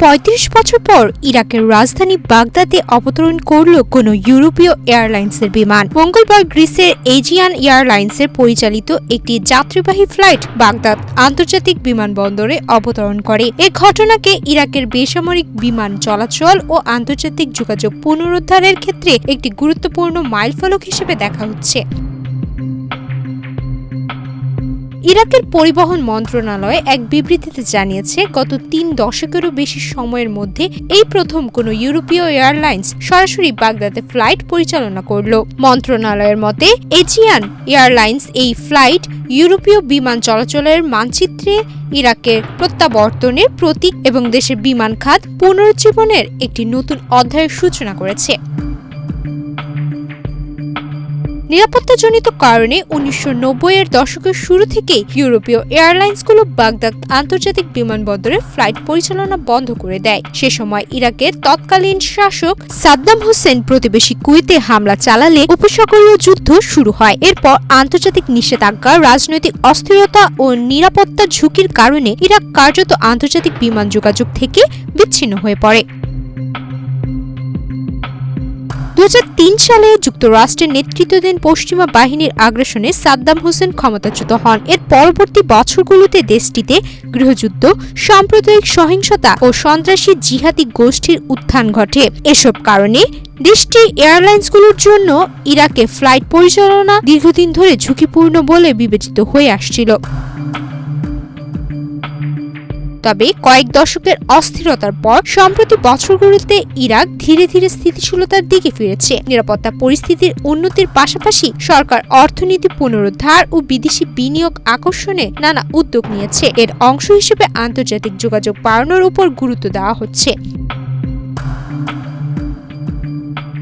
৩৫ বছর পর ইরাকের রাজধানী বাগদাদে অবতরণ করল কোনো ইউরোপীয় এয়ারলাইন্সের বিমান। মঙ্গলবার গ্রিসের এজিয়ান এয়ারলাইন্সের পরিচালিত একটি যাত্রীবাহী ফ্লাইট বাগদাদ আন্তর্জাতিক বিমানবন্দরে অবতরণ করে। এ ঘটনাকে ইরাকের বেসামরিক বিমান চলাচল ও আন্তর্জাতিক যোগাযোগ পুনরুদ্ধারের ক্ষেত্রে একটি গুরুত্বপূর্ণ মাইলফলক হিসেবে দেখা হচ্ছে। ইরাকের পরিবহন মন্ত্রণালয় এক বিবৃতিতে জানিয়েছে, গত ৩ দশকেরও বেশি সময়ের মধ্যে এই প্রথম কোনো ইউরোপীয় এয়ারলাইন্স সরাসরি বাগদাদে ফ্লাইট পরিচালনা করল। মন্ত্রণালয়ের মতে, এজিয়ান এয়ারলাইন্স এই ফ্লাইট ইউরোপীয় বিমান চলাচলের মানচিত্রে ইরাকের প্রত্যাবর্তনের প্রতীক এবং দেশের বিমান খাত পুনরুজ্জীবনের একটি নতুন অধ্যায়ের সূচনা করেছে। নিরাপত্তাজনিত কারণে ১৯৯০-এর দশকের শুরু থেকেই ইউরোপীয় এয়ারলাইন্সগুলো বাগদাদ আন্তর্জাতিক বিমানবন্দরে ফ্লাইট পরিচালনা বন্ধ করে দেয়। সে সময় ইরাকের তৎকালীন শাসক সাদ্দাম হোসেন প্রতিবেশী কুয়েতে হামলা চালালে উপসাগরীয় যুদ্ধ শুরু হয়। এরপর আন্তর্জাতিক নিষেধাজ্ঞা, রাজনৈতিক অস্থিরতা ও নিরাপত্তা ঝুঁকির কারণে ইরাক কার্যত আন্তর্জাতিক বিমান যোগাযোগ থেকে বিচ্ছিন্ন হয়ে পড়ে। ২০০৩ সালে যুক্তরাষ্ট্রের নেতৃত্বাধীন পশ্চিমা বাহিনীর আগ্রাসনে সাদ্দাম হোসেন ক্ষমতাচ্যুত হন। এর পরবর্তী বছরগুলোতে দেশটিতে গৃহযুদ্ধ, সাম্প্রদায়িক সহিংসতা ও সন্ত্রাসী জিহাদি গোষ্ঠীর উত্থান ঘটে। এসব কারণে দেশটির এয়ারলাইন্সগুলোর জন্য ইরাকে ফ্লাইট পরিচালনা দীর্ঘদিন ধরে ঝুঁকিপূর্ণ বলে বিবেচিত হয়ে আসছিল। তবে কয়েক দশকের অস্থিরতার পর সম্প্রতি বছরগুলোতে ইরাক ধীরে ধীরে স্থিতিশীলতার দিকে ফিরেছে। নিরাপত্তা পরিস্থিতির উন্নতির পাশাপাশি সরকার অর্থনীতি পুনরুদ্ধার ও বিদেশি বিনিয়োগ আকর্ষণে নানা উদ্যোগ নিয়েছে। এর অংশ হিসেবে আন্তর্জাতিক যোগাযোগ বাড়ানোর উপর গুরুত্ব দেওয়া হচ্ছে।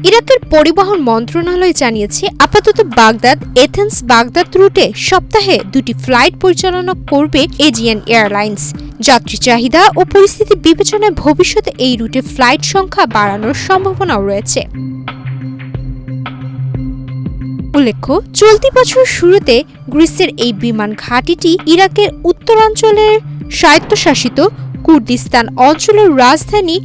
ইরাকের পরিবহন মন্ত্রণালয় জানিয়েছে, আপাতত বাগদাদ এথেন্স বাগদাদ রুটে সপ্তাহে 2টি ফ্লাইট পরিচালনা করবে এজিয়ান এয়ারলাইন্স। যাত্রী চাহিদা ও পরিস্থিতি বিবেচনায় ভবিষ্যতে এই রুটে ফ্লাইট সংখ্যা বাড়ানোর সম্ভাবনাও রয়েছে। উল্লেখ্য, চলতি বছর শুরুতে গ্রিসের এই বিমান ঘাঁটিটি ইরাকের উত্তরাঞ্চলের স্বায়ত্তশাসিত কুর্দিস্তান অঞ্চলের রাজধানী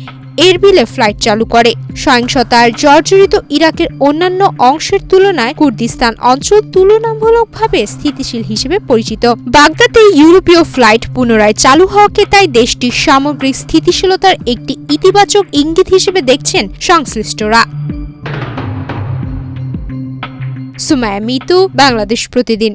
এরবিলে ফ্লাইট চালু করে। সহিংসতার জর্জরিত ইরাকের অন্যান্য অংশের তুলনায় কুর্দিস্তান অঞ্চল তুলনামূলকভাবে স্থিতিশীল হিসেবে পরিচিত। বাগদাদে ইউরোপীয় ফ্লাইট পুনরায় চালু হওয়াকে তাই দেশটির সামগ্রিক স্থিতিশীলতার একটি ইতিবাচক ইঙ্গিত হিসেবে দেখছেন সংশ্লিষ্টরা। সুমাইয়া মিতু, বাংলাদেশ প্রতিদিন।